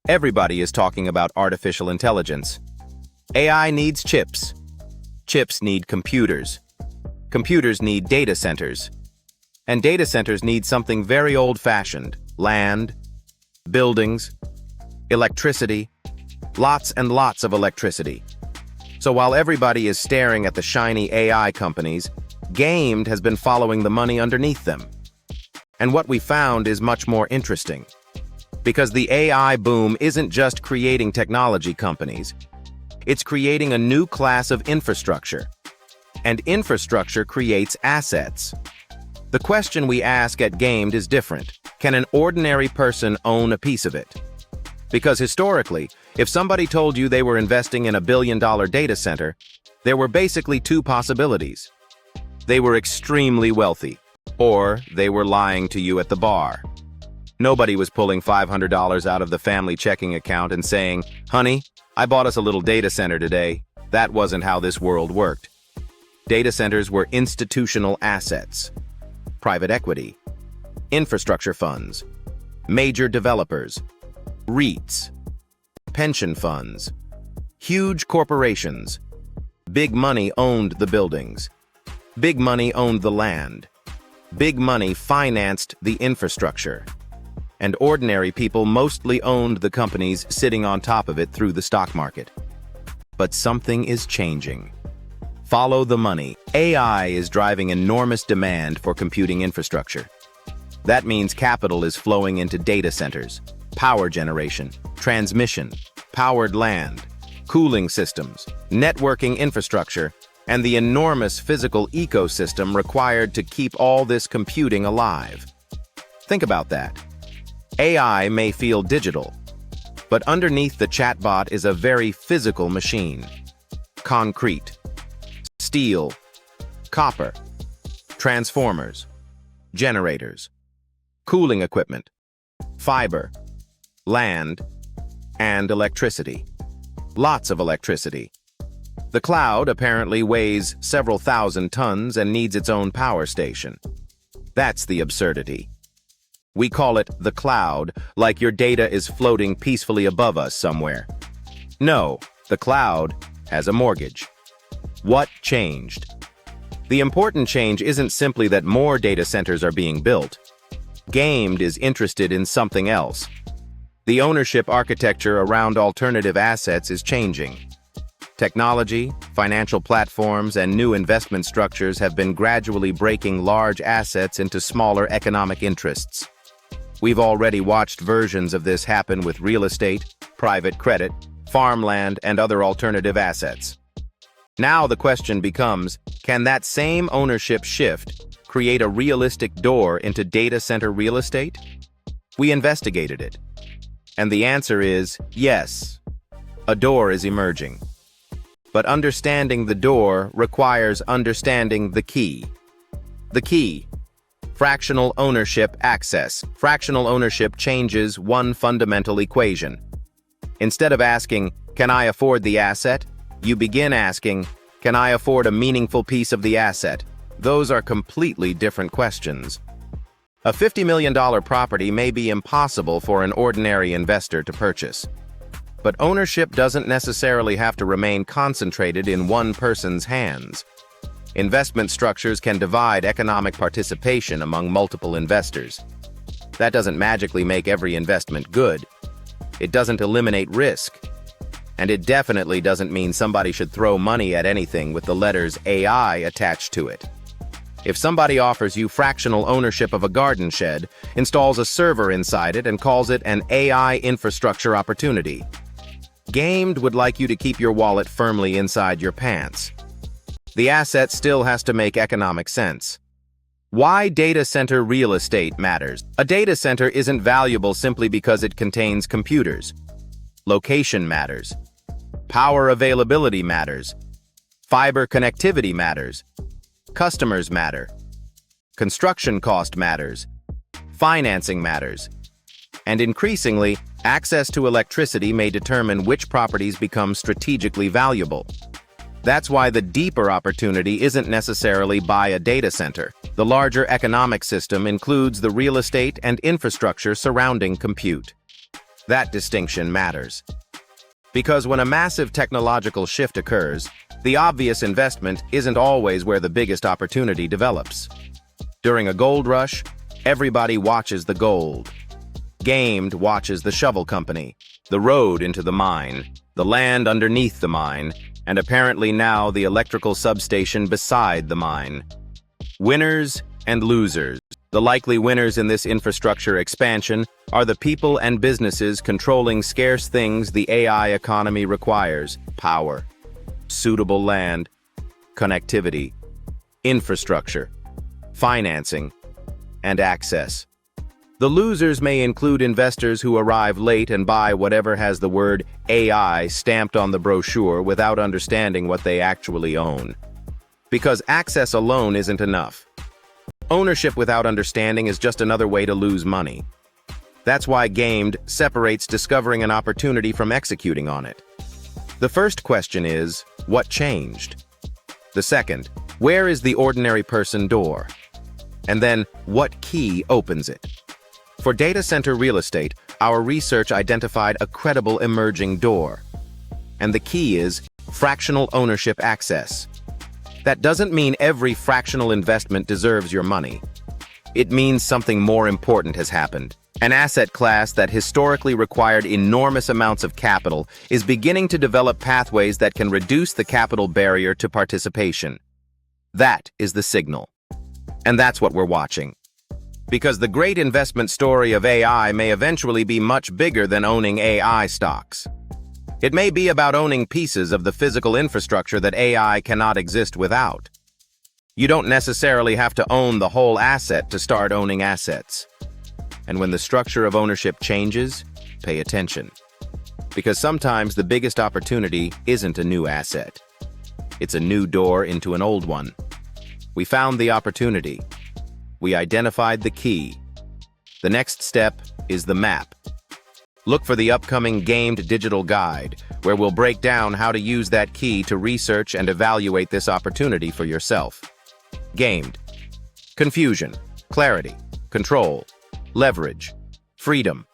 Everybody is talking about artificial intelligence. AI needs chips. Chips need computers. Computers need data centers. And data centers need something very old-fashioned: land, buildings, electricity, lots and lots of electricity. So while everybody is staring at the shiny AI companies, Gamed has been following the money underneath them. And what we found is much more interesting. Because the AI boom isn't just creating technology companies, it's creating a new class of infrastructure. And infrastructure creates assets. The question we ask at Gamed is different. Can an ordinary person own a piece of it? Because historically, if somebody told you they were investing in a billion-dollar data center, there were basically two possibilities. They were extremely wealthy, or they were lying to you at the bar. Nobody was pulling $500 out of the family checking account and saying, "Honey, I bought us a little data center today." That wasn't how this world worked. Data centers were institutional assets, private equity, infrastructure funds, major developers, REITs, pension funds, huge corporations. Big money owned the buildings. Big money owned the land. Big money financed the infrastructure. And ordinary people mostly owned the companies sitting on top of it through the stock market. But something is changing. Follow the money. AI is driving enormous demand for computing infrastructure. That means capital is flowing into data centers, power generation, transmission, powered land, cooling systems, networking infrastructure, and the enormous physical ecosystem required to keep all this computing alive. Think about that. AI may feel digital, but underneath the chatbot is a very physical machine. Concrete, steel, copper, transformers, generators, cooling equipment, fiber, land, and electricity. Lots of electricity. The cloud apparently weighs several thousand tons and needs its own power station. That's the absurdity. We call it the cloud, like your data is floating peacefully above us somewhere. No, the cloud has a mortgage. What changed? The important change isn't simply that more data centers are being built. Gamed is interested in something else. The ownership architecture around alternative assets is changing. Technology, financial platforms, and new investment structures have been gradually breaking large assets into smaller economic interests. We've already watched versions of this happen with real estate, private credit, farmland, and other alternative assets. Now the question becomes, can that same ownership shift create a realistic door into data center real estate? We investigated it. And the answer is yes. A door is emerging. But understanding the door requires understanding the key. The key. Fractional ownership access. Fractional ownership changes one fundamental equation. Instead of asking, "Can I afford the asset?" you begin asking, "Can I afford a meaningful piece of the asset?" Those are completely different questions. A $50 million property may be impossible for an ordinary investor to purchase. But ownership doesn't necessarily have to remain concentrated in one person's hands. Investment structures can divide economic participation among multiple investors. That doesn't magically make every investment good. It doesn't eliminate risk. And it definitely doesn't mean somebody should throw money at anything with the letters AI attached to it. If somebody offers you fractional ownership of a garden shed, installs a server inside it, and calls it an AI infrastructure opportunity, Gamed would like you to keep your wallet firmly inside your pants. The asset still has to make economic sense. Why data center real estate matters. A data center isn't valuable simply because it contains computers. Location matters. Power availability matters. Fiber connectivity matters. Customers matter. Construction cost matters. Financing matters. And increasingly, access to electricity may determine which properties become strategically valuable. That's why the deeper opportunity isn't necessarily buy a data center. The larger economic system includes the real estate and infrastructure surrounding compute. That distinction matters. Because when a massive technological shift occurs, the obvious investment isn't always where the biggest opportunity develops. During a gold rush, everybody watches the gold. Gamed watches the shovel company, the road into the mine, the land underneath the mine, and apparently now the electrical substation beside the mine. Winners and losers. The likely winners in this infrastructure expansion are the people and businesses controlling scarce things the AI economy requires: power, suitable land, connectivity, infrastructure, financing, and access. The losers may include investors who arrive late and buy whatever has the word AI stamped on the brochure without understanding what they actually own. Because access alone isn't enough. Ownership without understanding is just another way to lose money. That's why Gamed separates discovering an opportunity from executing on it. The first question is, what changed? The second, where is the ordinary person door? And then, what key opens it? For data center real estate, our research identified a credible emerging door. And the key is fractional ownership access. That doesn't mean every fractional investment deserves your money. It means something more important has happened. An asset class that historically required enormous amounts of capital is beginning to develop pathways that can reduce the capital barrier to participation. That is the signal. And that's what we're watching. Because the great investment story of AI may eventually be much bigger than owning AI stocks. It may be about owning pieces of the physical infrastructure that AI cannot exist without. You don't necessarily have to own the whole asset to start owning assets. And when the structure of ownership changes, pay attention. Because sometimes the biggest opportunity isn't a new asset. It's a new door into an old one. We found the opportunity. We identified the key. The next step is the map. Look for the upcoming Gamed digital guide, where we'll break down how to use that key to research and evaluate this opportunity for yourself. Gamed. Confusion, clarity, control, leverage, freedom.